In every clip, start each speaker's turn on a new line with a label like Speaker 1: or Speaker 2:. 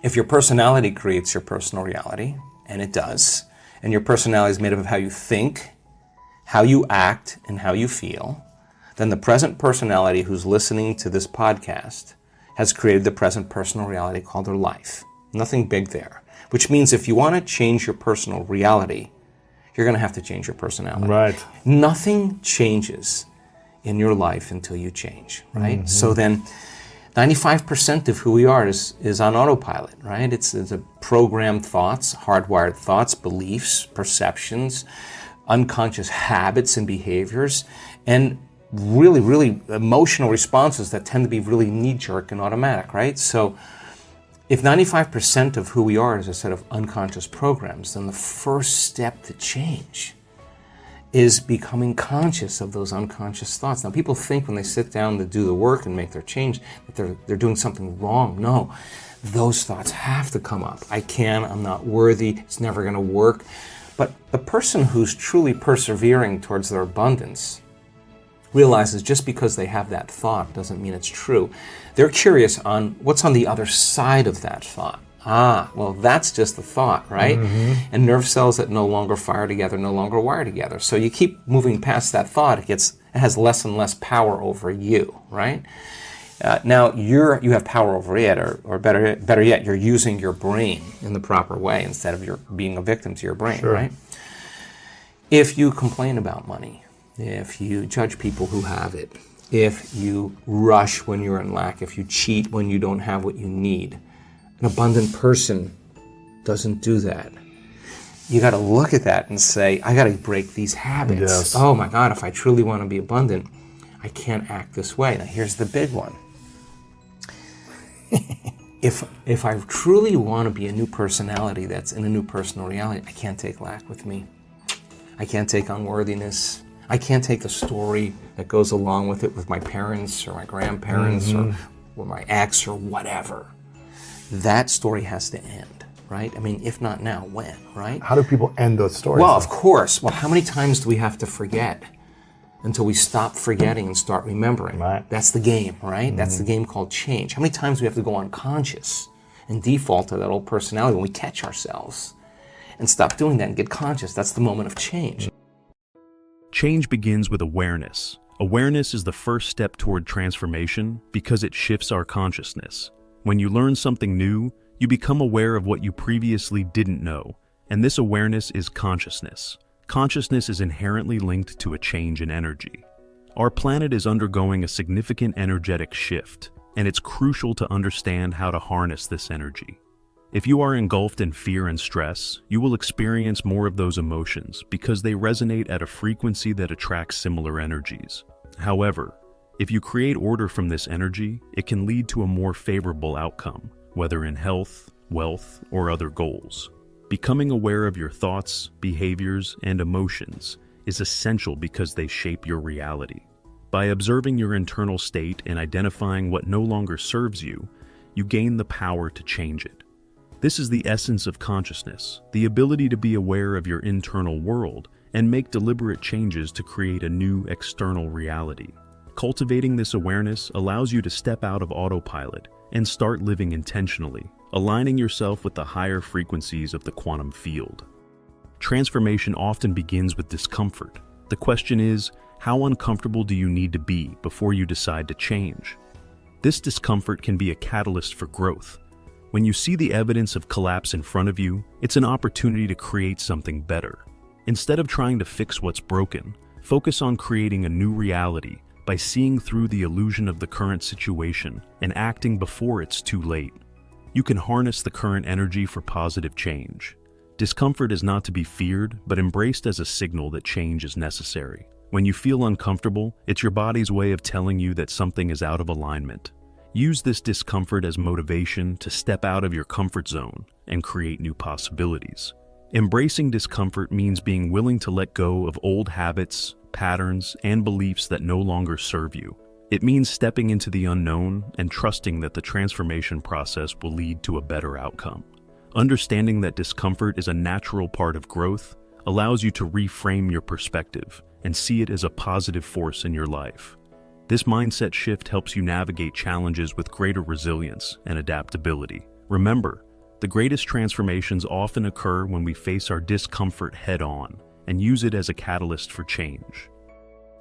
Speaker 1: If your personality creates your personal reality, and it does, and your personality is made up of how you think, how you act, and how you feel, then the present personality who's listening to this podcast has created the present personal reality called their life. Nothing big there. Which means if you want to change your personal reality, you're going to have to change your personality.
Speaker 2: Right.
Speaker 1: Nothing changes in your life until you change, right? So then 95% of who we are is on autopilot, right? It's a programmed thoughts, hardwired thoughts, beliefs, perceptions, unconscious habits and behaviors, and really, really emotional responses that tend to be really knee-jerk and automatic, right? So if 95% of who we are is a set of unconscious programs, then the first step to change is becoming conscious of those unconscious thoughts. Now, people think when they sit down to do the work and make their change that they're doing something wrong. No, those thoughts have to come up. I'm not worthy, it's never going to work. But the person who's truly persevering towards their abundance realizes just because they have that thought doesn't mean it's true. They're curious on what's on the other side of that thought. Well, that's just the thought, right? And nerve cells that no longer fire together no longer wire together. So you keep moving past that thought, it has less and less power over you, right? Now you have power over it, or better yet, you're using your brain in the proper way instead of being a victim to your brain, right? If you complain about money, if you judge people who have it, if you rush when you're in lack, if you cheat when you don't have what you need, an abundant person doesn't do that. You got to look at that and say, I got to break these habits.
Speaker 2: Yes.
Speaker 1: Oh my God, if I truly want to be abundant, I can't act this way. Now here's the big one. If I truly want to be a new personality that's in a new personal reality, I can't take lack with me. I can't take unworthiness. I can't take the story that goes along with it with my parents or my grandparents or my ex or whatever. That story has to end, right? I mean, if not now, when, right?
Speaker 2: How do people end those stories?
Speaker 1: Well, of course. Well, how many times do we have to forget until we stop forgetting and start remembering?
Speaker 2: Right.
Speaker 1: That's the game, right? That's the game called change. How many times do we have to go unconscious and default to that old personality when we catch ourselves and stop doing that and get conscious? That's the moment of change.
Speaker 3: Change begins with awareness. Awareness is the first step toward transformation because it shifts our consciousness. When you learn something new, you become aware of what you previously didn't know, and this awareness is consciousness. Consciousness is inherently linked to a change in energy. Our planet is undergoing a significant energetic shift, and it's crucial to understand how to harness this energy. If you are engulfed in fear and stress, you will experience more of those emotions because they resonate at a frequency that attracts similar energies. However, if you create order from this energy, it can lead to a more favorable outcome, whether in health, wealth, or other goals. Becoming aware of your thoughts, behaviors, and emotions is essential because they shape your reality. By observing your internal state and identifying what no longer serves you, you gain the power to change it. This is the essence of consciousness, the ability to be aware of your internal world and make deliberate changes to create a new external reality. Cultivating this awareness allows you to step out of autopilot and start living intentionally, aligning yourself with the higher frequencies of the quantum field. Transformation often begins with discomfort. The question is, how uncomfortable do you need to be before you decide to change? This discomfort can be a catalyst for growth. When you see the evidence of collapse in front of you, it's an opportunity to create something better. Instead of trying to fix what's broken, focus on creating a new reality by seeing through the illusion of the current situation and acting before it's too late. You can harness the current energy for positive change. Discomfort is not to be feared, but embraced as a signal that change is necessary. When you feel uncomfortable, it's your body's way of telling you that something is out of alignment. Use this discomfort as motivation to step out of your comfort zone and create new possibilities. Embracing discomfort means being willing to let go of old habits, patterns, and beliefs that no longer serve you. It means stepping into the unknown and trusting that the transformation process will lead to a better outcome. Understanding that discomfort is a natural part of growth allows you to reframe your perspective and see it as a positive force in your life. This mindset shift helps you navigate challenges with greater resilience and adaptability. Remember, The greatest transformations often occur when we face our discomfort head-on and use it as a catalyst for change.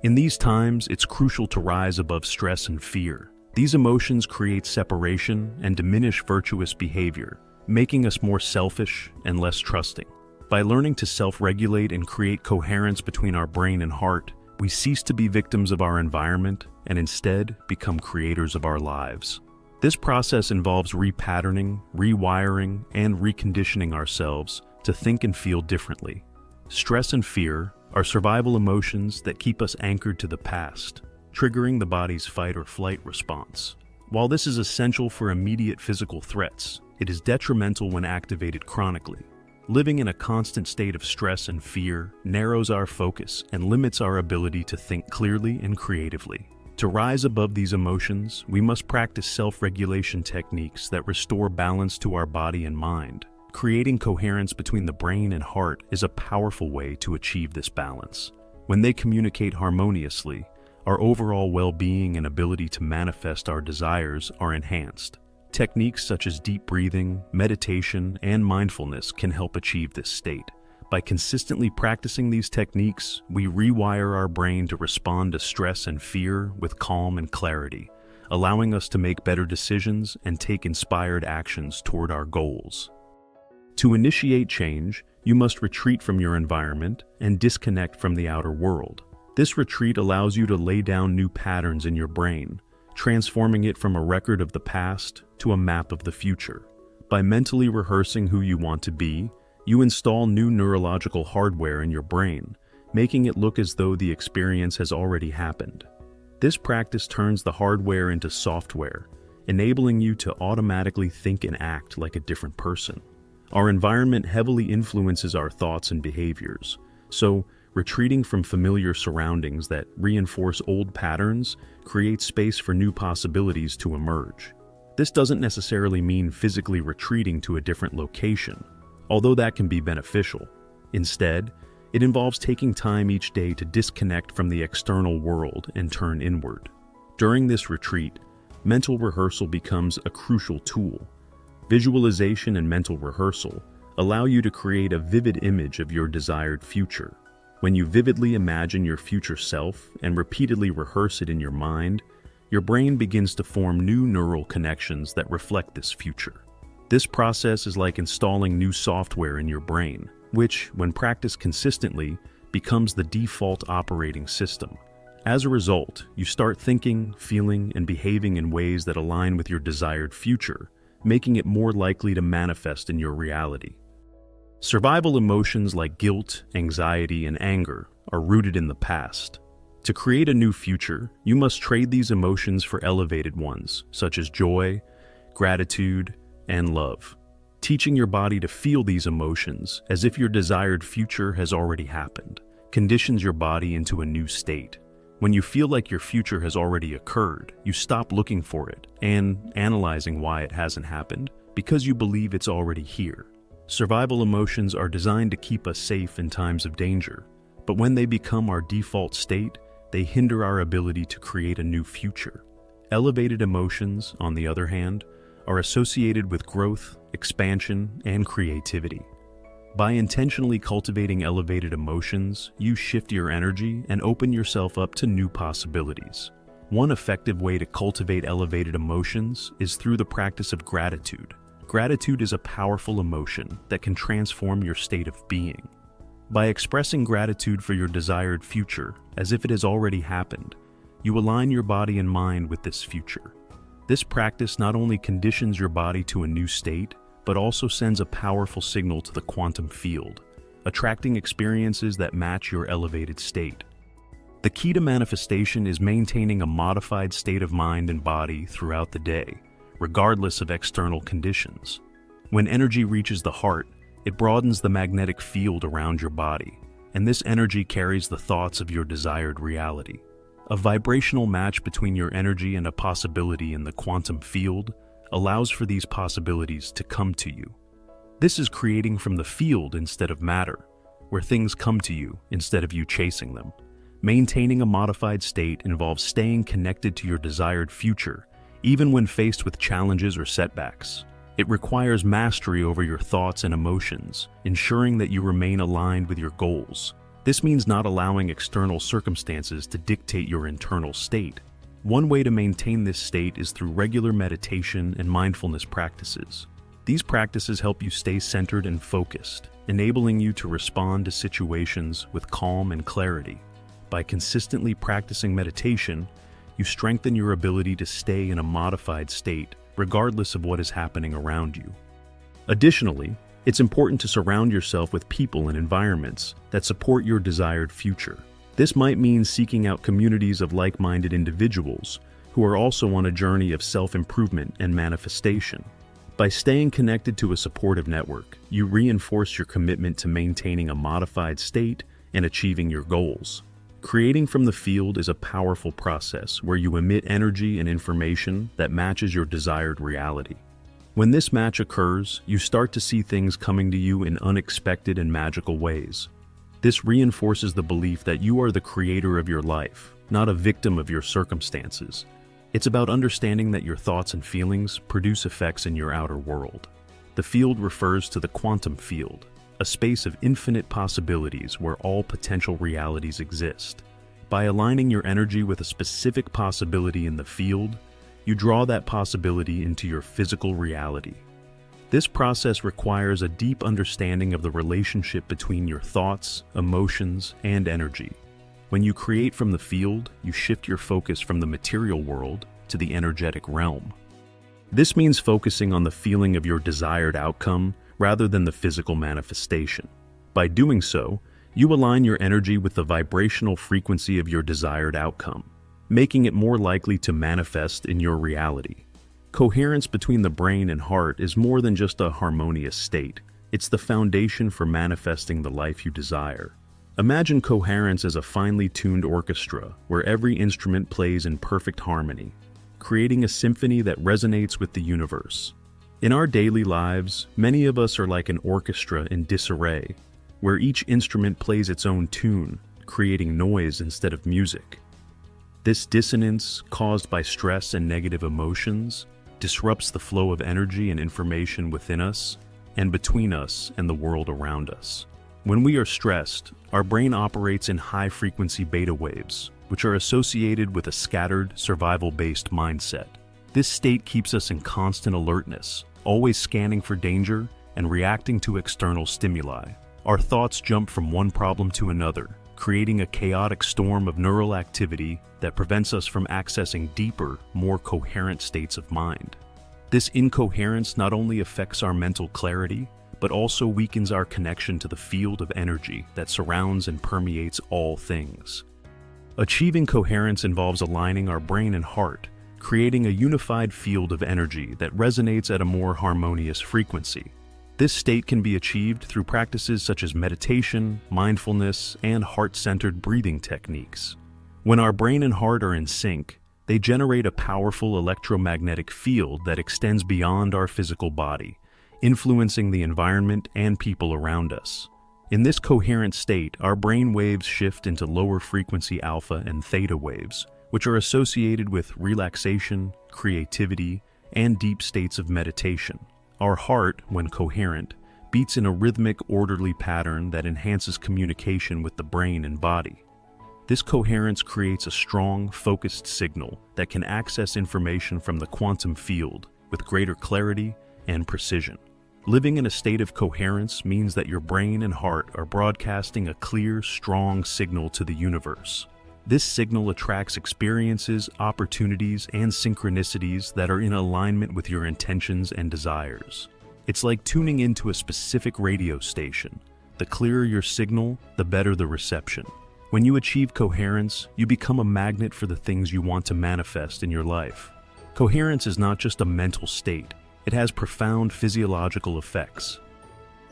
Speaker 3: In these times, it's crucial to rise above stress and fear. These emotions create separation and diminish virtuous behavior, making us more selfish and less trusting. By learning to self-regulate and create coherence between our brain and heart, we cease to be victims of our environment and instead become creators of our lives. This process involves repatterning, rewiring, and reconditioning ourselves to think and feel differently. Stress and fear are survival emotions that keep us anchored to the past, triggering the body's fight or flight response. While this is essential for immediate physical threats, it is detrimental when activated chronically. Living in a constant state of stress and fear narrows our focus and limits our ability to think clearly and creatively. To rise above these emotions, we must practice self-regulation techniques that restore balance to our body and mind. Creating coherence between the brain and heart is a powerful way to achieve this balance. When they communicate harmoniously, our overall well-being and ability to manifest our desires are enhanced. Techniques such as deep breathing, meditation, and mindfulness can help achieve this state. By consistently practicing these techniques, we rewire our brain to respond to stress and fear with calm and clarity, allowing us to make better decisions and take inspired actions toward our goals. To initiate change, you must retreat from your environment and disconnect from the outer world. This retreat allows you to lay down new patterns in your brain, transforming it from a record of the past to a map of the future. By mentally rehearsing who you want to be, you install new neurological hardware in your brain, making it look as though the experience has already happened. This practice turns the hardware into software, enabling you to automatically think and act like a different person. Our environment heavily influences our thoughts and behaviors, so retreating from familiar surroundings that reinforce old patterns creates space for new possibilities to emerge. This doesn't necessarily mean physically retreating to a different location, although that can be beneficial. Instead, it involves taking time each day to disconnect from the external world and turn inward. During this retreat, mental rehearsal becomes a crucial tool. Visualization and mental rehearsal allow you to create a vivid image of your desired future. When you vividly imagine your future self and repeatedly rehearse it in your mind, your brain begins to form new neural connections that reflect this future. This process is like installing new software in your brain, which, when practiced consistently, becomes the default operating system. As a result, you start thinking, feeling, and behaving in ways that align with your desired future, making it more likely to manifest in your reality. Survival emotions like guilt, anxiety, and anger are rooted in the past. To create a new future, you must trade these emotions for elevated ones, such as joy, gratitude, and love. Teaching your body to feel these emotions as if your desired future has already happened conditions your body into a new state. When you feel like your future has already occurred, you stop looking for it and analyzing why it hasn't happened because you believe it's already here. Survival emotions are designed to keep us safe in times of danger, but when they become our default state, they hinder our ability to create a new future. Elevated emotions, on the other hand, are associated with growth, expansion, and creativity. By intentionally cultivating elevated emotions, you shift your energy and open yourself up to new possibilities. One effective way to cultivate elevated emotions is through the practice of gratitude. Gratitude is a powerful emotion that can transform your state of being. By expressing gratitude for your desired future as if it has already happened, you align your body and mind with this future. This practice not only conditions your body to a new state, but also sends a powerful signal to the quantum field, attracting experiences that match your elevated state. The key to manifestation is maintaining a modified state of mind and body throughout the day, regardless of external conditions. When energy reaches the heart, it broadens the magnetic field around your body, and this energy carries the thoughts of your desired reality. A vibrational match between your energy and a possibility in the quantum field allows for these possibilities to come to you. This is creating from the field instead of matter, where things come to you instead of you chasing them. Maintaining a modified state involves staying connected to your desired future, even when faced with challenges or setbacks. It requires mastery over your thoughts and emotions, ensuring that you remain aligned with your goals. This means not allowing external circumstances to dictate your internal state. One way to maintain this state is through regular meditation and mindfulness practices. These practices help you stay centered and focused, enabling you to respond to situations with calm and clarity. By consistently practicing meditation, you strengthen your ability to stay in a modified state, regardless of what is happening around you. Additionally, it's important to surround yourself with people and environments that support your desired future. This might mean seeking out communities of like-minded individuals who are also on a journey of self-improvement and manifestation. By staying connected to a supportive network, you reinforce your commitment to maintaining a modified state and achieving your goals. Creating from the field is a powerful process where you emit energy and information that matches your desired reality. When this match occurs, you start to see things coming to you in unexpected and magical ways. This reinforces the belief that you are the creator of your life, not a victim of your circumstances. It's about understanding that your thoughts and feelings produce effects in your outer world. The field refers to the quantum field, a space of infinite possibilities where all potential realities exist. By aligning your energy with a specific possibility in the field, you draw that possibility into your physical reality. This process requires a deep understanding of the relationship between your thoughts, emotions, and energy. When you create from the field, you shift your focus from the material world to the energetic realm. This means focusing on the feeling of your desired outcome rather than the physical manifestation. By doing so, you align your energy with the vibrational frequency of your desired outcome, making it more likely to manifest in your reality. Coherence between the brain and heart is more than just a harmonious state. It's the foundation for manifesting the life you desire. Imagine coherence as a finely tuned orchestra where every instrument plays in perfect harmony, creating a symphony that resonates with the universe. In our daily lives, many of us are like an orchestra in disarray, where each instrument plays its own tune, creating noise instead of music. This dissonance, caused by stress and negative emotions, disrupts the flow of energy and information within us and between us and the world around us. When we are stressed, our brain operates in high-frequency beta waves, which are associated with a scattered, survival-based mindset. This state keeps us in constant alertness, always scanning for danger and reacting to external stimuli. Our thoughts jump from one problem to another, creating a chaotic storm of neural activity that prevents us from accessing deeper, more coherent states of mind. This incoherence not only affects our mental clarity, but also weakens our connection to the field of energy that surrounds and permeates all things. Achieving coherence involves aligning our brain and heart, creating a unified field of energy that resonates at a more harmonious frequency. This state can be achieved through practices such as meditation, mindfulness, and heart-centered breathing techniques. When our brain and heart are in sync, they generate a powerful electromagnetic field that extends beyond our physical body, influencing the environment and people around us. In this coherent state, our brain waves shift into lower frequency alpha and theta waves, which are associated with relaxation, creativity, and deep states of meditation. Our heart, when coherent, beats in a rhythmic, orderly pattern that enhances communication with the brain and body. This coherence creates a strong, focused signal that can access information from the quantum field with greater clarity and precision. Living in a state of coherence means that your brain and heart are broadcasting a clear, strong signal to the universe. This signal attracts experiences, opportunities, and synchronicities that are in alignment with your intentions and desires. It's like tuning into a specific radio station. The clearer your signal, the better the reception. When you achieve coherence, you become a magnet for the things you want to manifest in your life. Coherence is not just a mental state. It has profound physiological effects.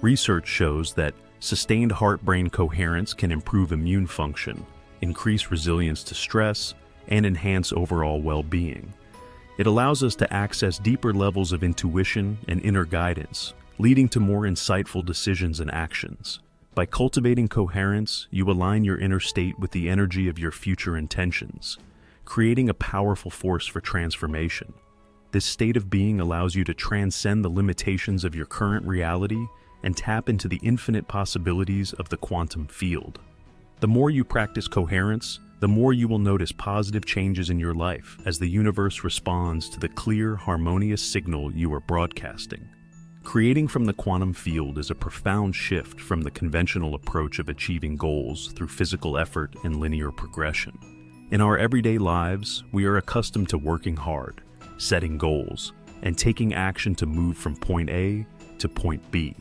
Speaker 3: Research shows that sustained heart-brain coherence can improve immune function, increase resilience to stress, and enhance overall well-being. It allows us to access deeper levels of intuition and inner guidance, leading to more insightful decisions and actions. By cultivating coherence, you align your inner state with the energy of your future intentions, creating a powerful force for transformation. This state of being allows you to transcend the limitations of your current reality and tap into the infinite possibilities of the quantum field. The more you practice coherence, the more you will notice positive changes in your life as the universe responds to the clear, harmonious signal you are broadcasting. Creating from the quantum field is a profound shift from the conventional approach of achieving goals through physical effort and linear progression. In our everyday lives, we are accustomed to working hard, setting goals, and taking action to move from point A to point B.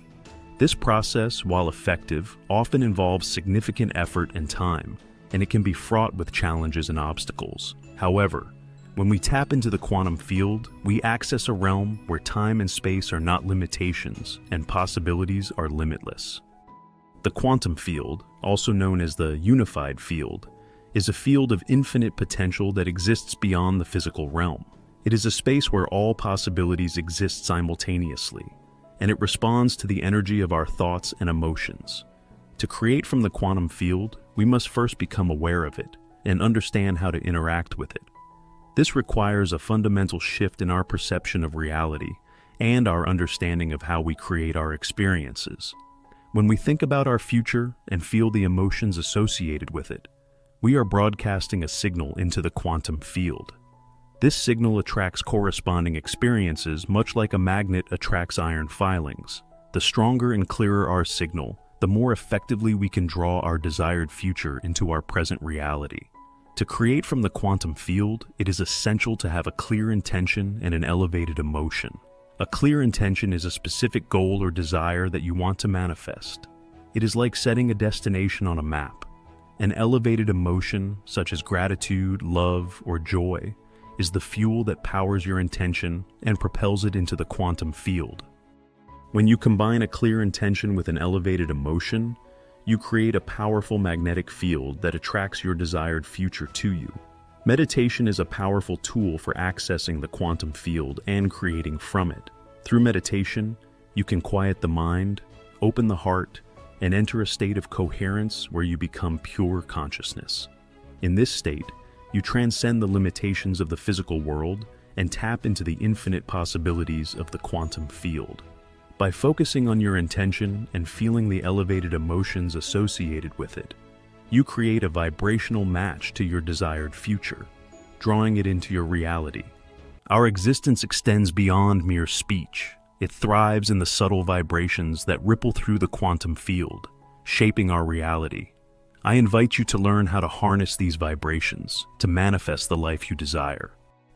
Speaker 3: This process, while effective, often involves significant effort and time, and it can be fraught with challenges and obstacles. However, when we tap into the quantum field, we access a realm where time and space are not limitations and possibilities are limitless. The quantum field, also known as the unified field, is a field of infinite potential that exists beyond the physical realm. It is a space where all possibilities exist simultaneously, and it responds to the energy of our thoughts and emotions. To create from the quantum field, we must first become aware of it and understand how to interact with it. This requires a fundamental shift in our perception of reality and our understanding of how we create our experiences. When we think about our future and feel the emotions associated with it, we are broadcasting a signal into the quantum field. This signal attracts corresponding experiences much like a magnet attracts iron filings. The stronger and clearer our signal, the more effectively we can draw our desired future into our present reality. To create from the quantum field, it is essential to have a clear intention and an elevated emotion. A clear intention is a specific goal or desire that you want to manifest. It is like setting a destination on a map. An elevated emotion, such as gratitude, love, or joy, is the fuel that powers your intention and propels it into the quantum field. When you combine a clear intention with an elevated emotion, you create a powerful magnetic field that attracts your desired future to you. Meditation is a powerful tool for accessing the quantum field and creating from it. Through meditation, you can quiet the mind, open the heart, and enter a state of coherence where you become pure consciousness. In this state, you transcend the limitations of the physical world and tap into the infinite possibilities of the quantum field. By focusing on your intention and feeling the elevated emotions associated with it, you create a vibrational match to your desired future, drawing it into your reality. Our existence extends beyond mere speech. It thrives in the subtle vibrations that ripple through the quantum field, shaping our reality. I invite you to learn how to harness these vibrations to manifest the life you desire.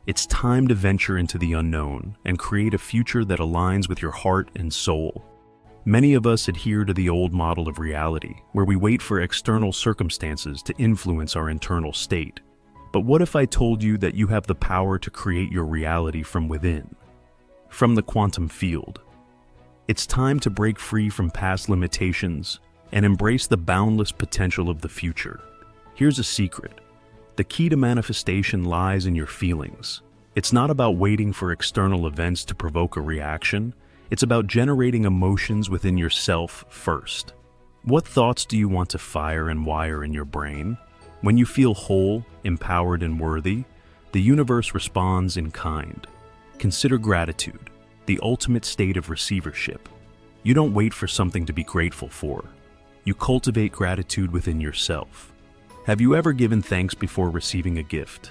Speaker 3: It's time to venture into the unknown and create a future that aligns with your heart and soul. Many of us adhere to the old model of reality, where we wait for external circumstances to influence our internal state. But what if I told you that you have the power to create your reality from within? From the quantum field. It's time to break free from past limitations and embrace the boundless potential of the future. Here's a secret. The key to manifestation lies in your feelings. It's not about waiting for external events to provoke a reaction. It's about generating emotions within yourself first. What thoughts do you want to fire and wire in your brain? When you feel whole, empowered, and worthy, the universe responds in kind. Consider gratitude, the ultimate state of receivership. You don't wait for something to be grateful for. You cultivate gratitude within yourself. Have you ever given thanks before receiving a gift?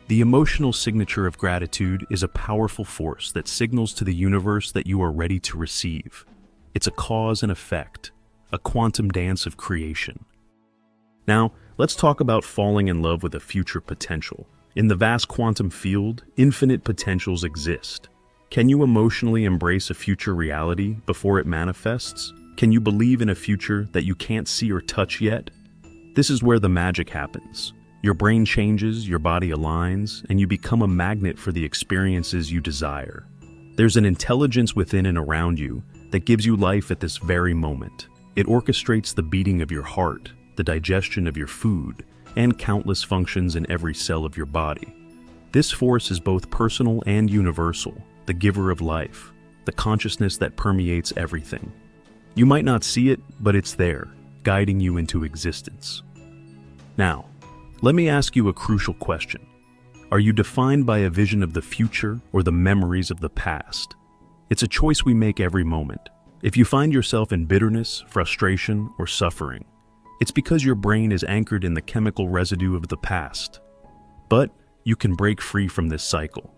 Speaker 3: The emotional signature of gratitude is a powerful force that signals to the universe that you are ready to receive. It's a cause and effect, a quantum dance of creation. Now, let's talk about falling in love with a future potential. In the vast quantum field, infinite potentials exist. Can you emotionally embrace a future reality before it manifests? Can you believe in a future that you can't see or touch yet? This is where the magic happens. Your brain changes, your body aligns, and you become a magnet for the experiences you desire. There's an intelligence within and around you that gives you life at this very moment. It orchestrates the beating of your heart, the digestion of your food, and countless functions in every cell of your body. This force is both personal and universal, the giver of life, the consciousness that permeates everything. You might not see it, but it's there, guiding you into existence. Now, let me ask you a crucial question. Are you defined by a vision of the future or the memories of the past? It's a choice we make every moment. If you find yourself in bitterness, frustration, or suffering, it's because your brain is anchored in the chemical residue of the past. But you can break free from this cycle.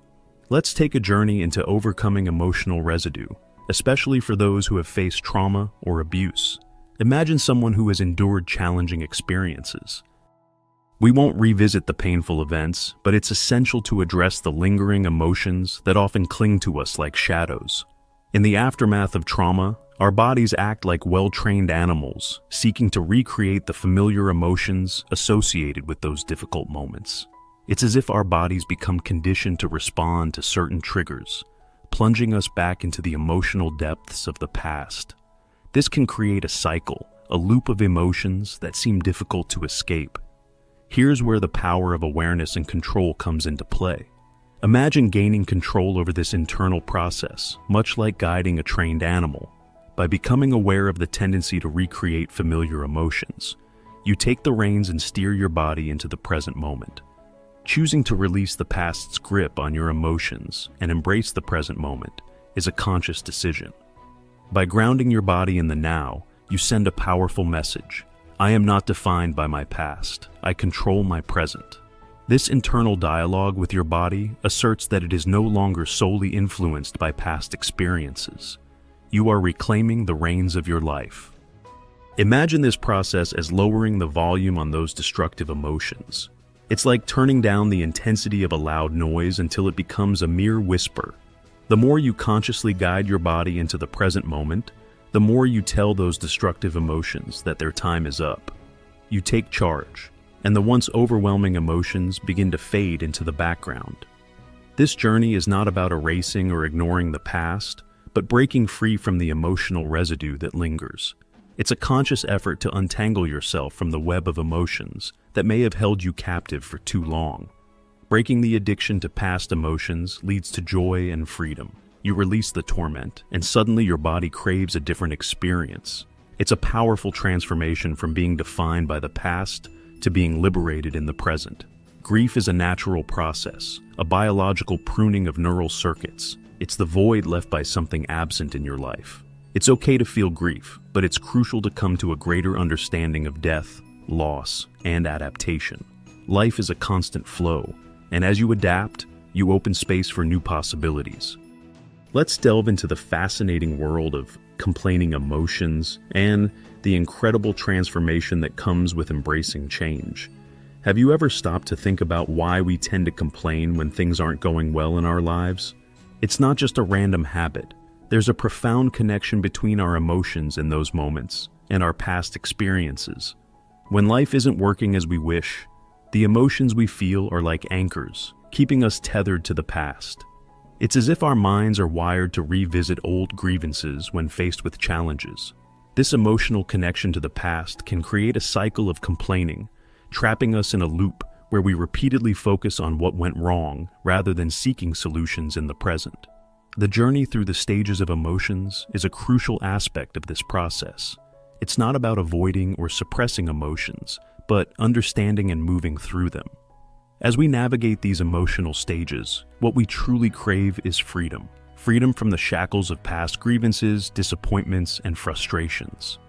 Speaker 3: Let's take a journey into overcoming emotional residue, especially for those who have faced trauma or abuse. Imagine someone who has endured challenging experiences. We won't revisit the painful events, but it's essential to address the lingering emotions that often cling to us like shadows. In the aftermath of trauma, our bodies act like well-trained animals, seeking to recreate the familiar emotions associated with those difficult moments. It's as if our bodies become conditioned to respond to certain triggers, plunging us back into the emotional depths of the past. This can create a cycle, a loop of emotions that seem difficult to escape. Here's where the power of awareness and control comes into play. Imagine gaining control over this internal process, much like guiding a trained animal. By becoming aware of the tendency to recreate familiar emotions, you take the reins and steer your body into the present moment. Choosing to release the past's grip on your emotions and embrace the present moment is a conscious decision. By grounding your body in the now, you send a powerful message. I am not defined by my past. I control my present. This internal dialogue with your body asserts that it is no longer solely influenced by past experiences. You are reclaiming the reins of your life. Imagine this process as lowering the volume on those destructive emotions. It's like turning down the intensity of a loud noise until it becomes a mere whisper. The more you consciously guide your body into the present moment, the more you tell those destructive emotions that their time is up. You take charge, and the once overwhelming emotions begin to fade into the background. This journey is not about erasing or ignoring the past, but breaking free from the emotional residue that lingers. It's a conscious effort to untangle yourself from the web of emotions that may have held you captive for too long. Breaking the addiction to past emotions leads to joy and freedom. You release the torment, and suddenly your body craves a different experience. It's a powerful transformation from being defined by the past to being liberated in the present. Grief is a natural process, a biological pruning of neural circuits. It's the void left by something absent in your life. It's okay to feel grief, but it's crucial to come to a greater understanding of death, loss, and adaptation. Life is a constant flow, and as you adapt, you open space for new possibilities. Let's delve into the fascinating world of complaining emotions and the incredible transformation that comes with embracing change. Have you ever stopped to think about why we tend to complain when things aren't going well in our lives? It's not just a random habit. There's a profound connection between our emotions in those moments and our past experiences. When life isn't working as we wish, the emotions we feel are like anchors, keeping us tethered to the past. It's as if our minds are wired to revisit old grievances when faced with challenges. This emotional connection to the past can create a cycle of complaining, trapping us in a loop where we repeatedly focus on what went wrong rather than seeking solutions in the present. The journey through the stages of emotions is a crucial aspect of this process. It's not about avoiding or suppressing emotions, but understanding and moving through them. As we navigate these emotional stages, what we truly crave is freedom. Freedom from the shackles of past grievances, disappointments, and frustrations.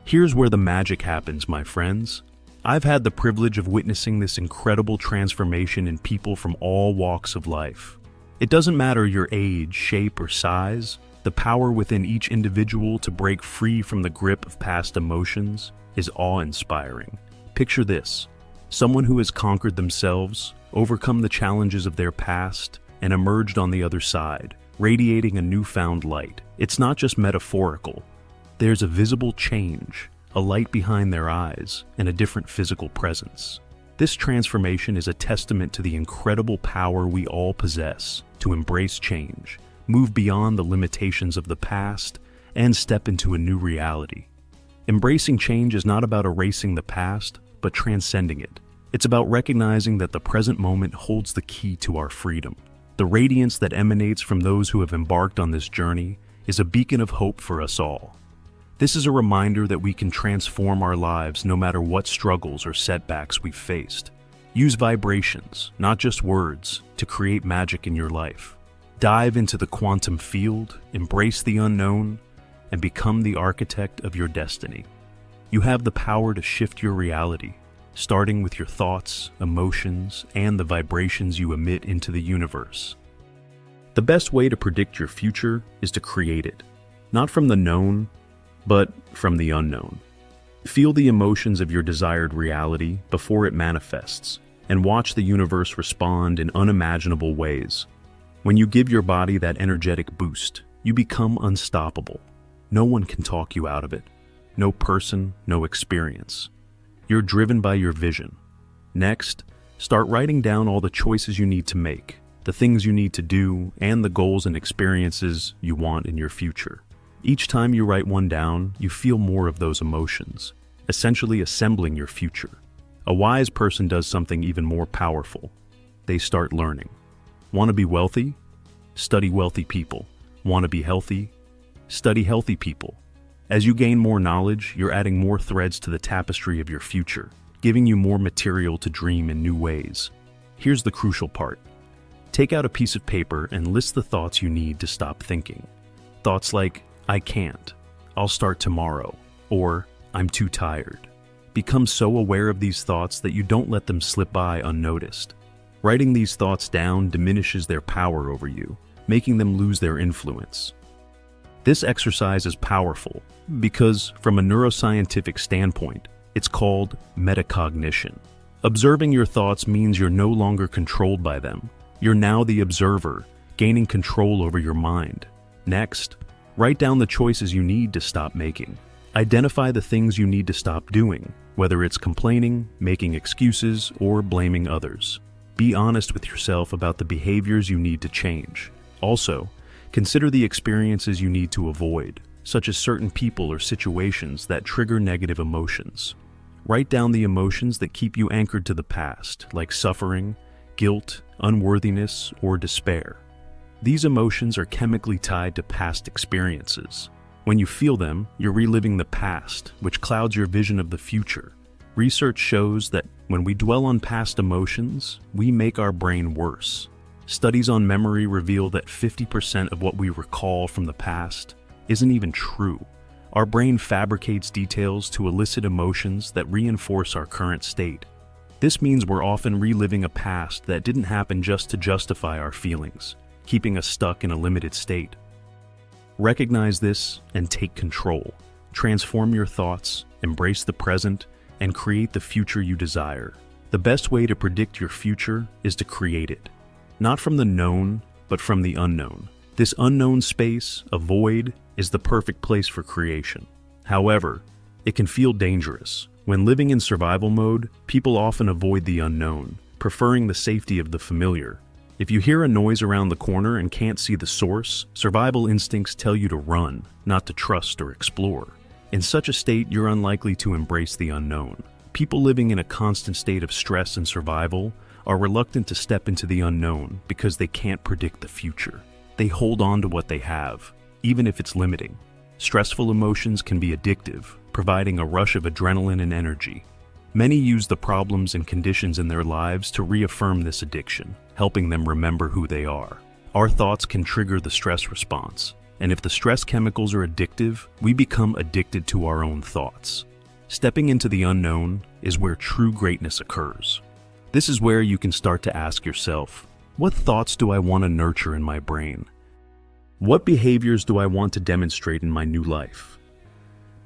Speaker 3: Here's where the magic happens, my friends. I've had the privilege of witnessing this incredible transformation in people from all walks of life. It doesn't matter your age, shape, or size, the power within each individual to break free from the grip of past emotions is awe-inspiring. Picture this. Someone who has conquered themselves, overcome the challenges of their past, and emerged on the other side, radiating a newfound light. It's not just metaphorical. There's a visible change, a light behind their eyes, and a different physical presence. This transformation is a testament to the incredible power we all possess to embrace change, move beyond the limitations of the past, and step into a new reality. Embracing change is not about erasing the past, but transcending it. It's about recognizing that the present moment holds the key to our freedom. The radiance that emanates from those who have embarked on this journey is a beacon of hope for us all. This is a reminder that we can transform our lives no matter what struggles or setbacks we've faced. Use vibrations, not just words, to create magic in your life. Dive into the quantum field, embrace the unknown, and become the architect of your destiny. You have the power to shift your reality, starting with your thoughts, emotions, and the vibrations you emit into the universe. The best way to predict your future is to create it, not from the known, but from the unknown. Feel the emotions of your desired reality before it manifests, and watch the universe respond in unimaginable ways. When you give your body that energetic boost, you become unstoppable. No one can talk you out of it. No person, no experience. You're driven by your vision. Next, start writing down all the choices you need to make, the things you need to do, and the goals and experiences you want in your future. Each time you write one down, you feel more of those emotions, essentially assembling your future. A wise person does something even more powerful. They start learning. Want to be wealthy? Study wealthy people. Want to be healthy? Study healthy people. As you gain more knowledge, you're adding more threads to the tapestry of your future, giving you more material to dream in new ways. Here's the crucial part. Take out a piece of paper and list the thoughts you need to stop thinking. Thoughts like, I can't, I'll start tomorrow, or I'm too tired. Become so aware of these thoughts that you don't let them slip by unnoticed. Writing these thoughts down diminishes their power over you, making them lose their influence. This exercise is powerful because, from a neuroscientific standpoint, it's called metacognition. Observing your thoughts means you're no longer controlled by them. You're now the observer, gaining control over your mind. Next, write down the choices you need to stop making. Identify the things you need to stop doing, whether it's complaining, making excuses, or blaming others. Be honest with yourself about the behaviors you need to change. Also, consider the experiences you need to avoid, such as certain people or situations that trigger negative emotions. Write down the emotions that keep you anchored to the past, like suffering, guilt, unworthiness, or despair. These emotions are chemically tied to past experiences. When you feel them, you're reliving the past, which clouds your vision of the future. Research shows that when we dwell on past emotions, we make our brain worse. Studies on memory reveal that 50% of what we recall from the past isn't even true. Our brain fabricates details to elicit emotions that reinforce our current state. This means we're often reliving a past that didn't happen just to justify our feelings, keeping us stuck in a limited state. Recognize this and take control. Transform your thoughts, embrace the present, and create the future you desire. The best way to predict your future is to create it. Not from the known, but from the unknown. This unknown space, a void, is the perfect place for creation. However, it can feel dangerous. When living in survival mode, people often avoid the unknown, preferring the safety of the familiar. If you hear a noise around the corner and can't see the source, survival instincts tell you to run, not to trust or explore. In such a state, you're unlikely to embrace the unknown. People living in a constant state of stress and survival are reluctant to step into the unknown because they can't predict the future. They hold on to what they have, even if it's limiting. Stressful emotions can be addictive, providing a rush of adrenaline and energy. Many use the problems and conditions in their lives to reaffirm this addiction, helping them remember who they are. Our thoughts can trigger the stress response, and if the stress chemicals are addictive, we become addicted to our own thoughts. Stepping into the unknown is where true greatness occurs. This is where you can start to ask yourself, what thoughts do I want to nurture in my brain? What behaviors do I want to demonstrate in my new life?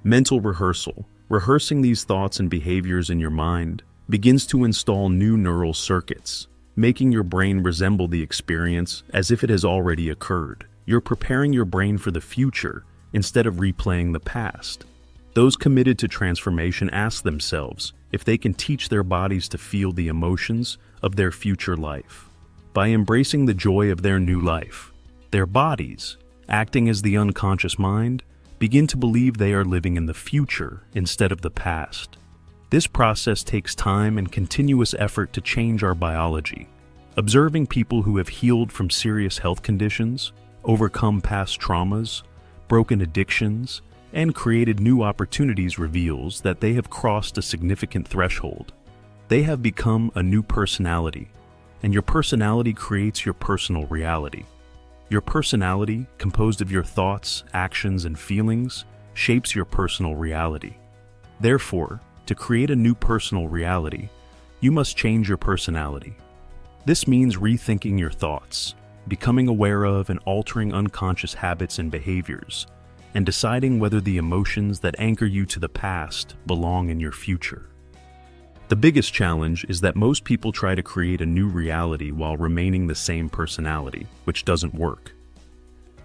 Speaker 3: Mental rehearsal. Rehearsing these thoughts and behaviors in your mind begins to install new neural circuits, making your brain resemble the experience as if it has already occurred. You're preparing your brain for the future instead of replaying the past. Those committed to transformation ask themselves if they can teach their bodies to feel the emotions of their future life. By embracing the joy of their new life, their bodies, acting as the unconscious mind, begin to believe they are living in the future instead of the past. This process takes time and continuous effort to change our biology. Observing people who have healed from serious health conditions, overcome past traumas, broken addictions, and created new opportunities reveals that they have crossed a significant threshold. They have become a new personality, and your personality creates your personal reality. Your personality, composed of your thoughts, actions, and feelings, shapes your personal reality. Therefore, to create a new personal reality, you must change your personality. This means rethinking your thoughts, becoming aware of and altering unconscious habits and behaviors, and deciding whether the emotions that anchor you to the past belong in your future. The biggest challenge is that most people try to create a new reality while remaining the same personality, which doesn't work.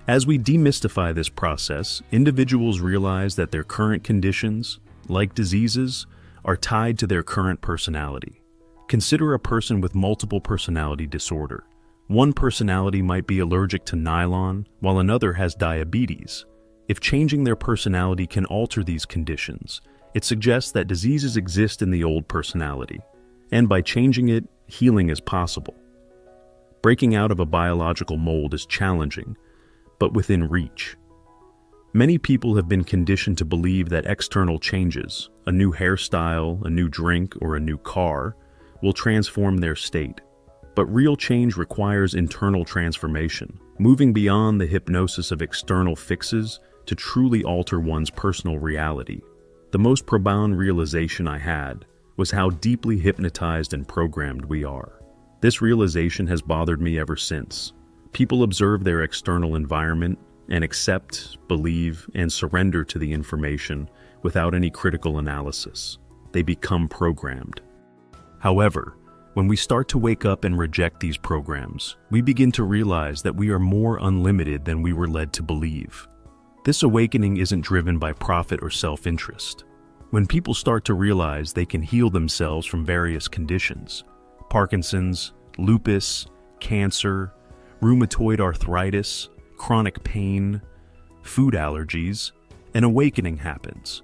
Speaker 3: As we demystify this process, individuals realize that their current conditions, like diseases, are tied to their current personality. Consider a person with multiple personality disorder. One personality might be allergic to nylon, while another has diabetes. If changing their personality can alter these conditions, it suggests that diseases exist in the old personality, and by changing it, healing is possible. Breaking out of a biological mold is challenging, but within reach. Many people have been conditioned to believe that external changes, a new hairstyle, a new drink, or a new car, will transform their state. But real change requires internal transformation, moving beyond the hypnosis of external fixes to truly alter one's personal reality. The most profound realization I had was how deeply hypnotized and programmed we are. This realization has bothered me ever since. People observe their external environment and accept, believe, and surrender to the information without any critical analysis. They become programmed. However, when we start to wake up and reject these programs, we begin to realize that we are more unlimited than we were led to believe. This awakening isn't driven by profit or self-interest. When people start to realize they can heal themselves from various conditions, Parkinson's, lupus, cancer, rheumatoid arthritis, chronic pain, food allergies, an awakening happens.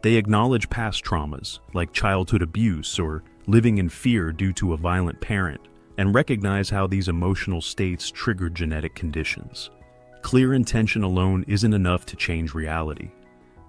Speaker 3: They acknowledge past traumas, like childhood abuse or living in fear due to a violent parent, and recognize how these emotional states trigger genetic conditions. Clear intention alone isn't enough to change reality.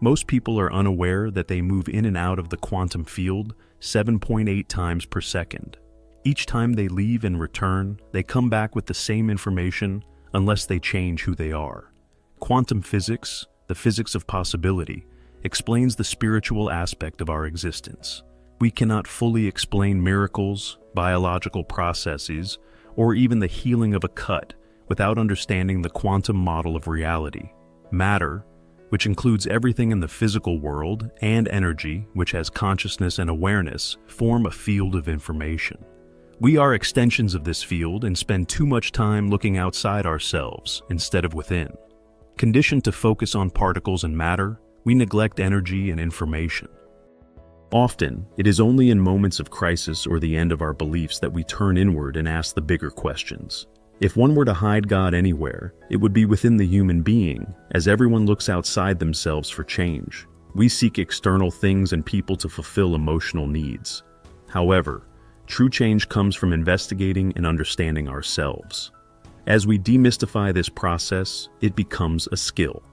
Speaker 3: Most people are unaware that they move in and out of the quantum field 7.8 times per second. Each time they leave and return, they come back with the same information unless they change who they are. Quantum physics, the physics of possibility, explains the spiritual aspect of our existence. We cannot fully explain miracles, biological processes, or even the healing of a cut without understanding the quantum model of reality. Matter, which includes everything in the physical world, and energy, which has consciousness and awareness, form a field of information. We are extensions of this field and spend too much time looking outside ourselves instead of within. Conditioned to focus on particles and matter, we neglect energy and information. Often, it is only in moments of crisis or the end of our beliefs that we turn inward and ask the bigger questions. If one were to hide God anywhere, it would be within the human being, as everyone looks outside themselves for change. We seek external things and people to fulfill emotional needs. However, true change comes from investigating and understanding ourselves. As we demystify this process, it becomes a skill.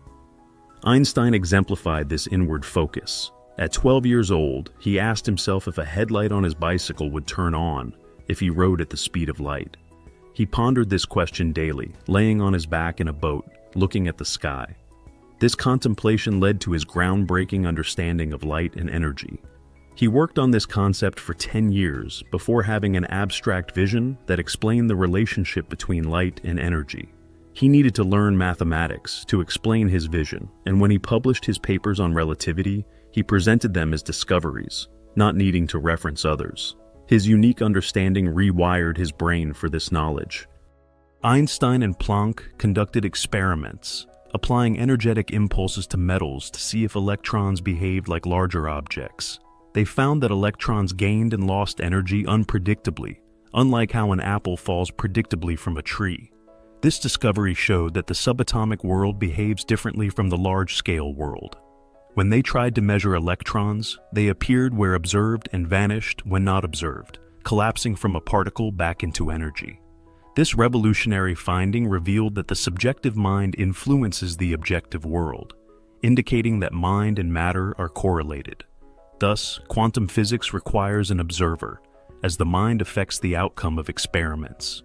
Speaker 3: Einstein exemplified this inward focus. At 12 years old, he asked himself if a headlight on his bicycle would turn on if he rode at the speed of light. He pondered this question daily, laying on his back in a boat, looking at the sky. This contemplation led to his groundbreaking understanding of light and energy. He worked on this concept for 10 years before having an abstract vision that explained the relationship between light and energy. He needed to learn mathematics to explain his vision, and when he published his papers on relativity, he presented them as discoveries, not needing to reference others. His unique understanding rewired his brain for this knowledge. Einstein and Planck conducted experiments, applying energetic impulses to metals to see if electrons behaved like larger objects. They found that electrons gained and lost energy unpredictably, unlike how an apple falls predictably from a tree. This discovery showed that the subatomic world behaves differently from the large-scale world. When they tried to measure electrons, they appeared where observed and vanished when not observed, collapsing from a particle back into energy. This revolutionary finding revealed that the subjective mind influences the objective world, indicating that mind and matter are correlated. Thus, quantum physics requires an observer, as the mind affects the outcome of experiments.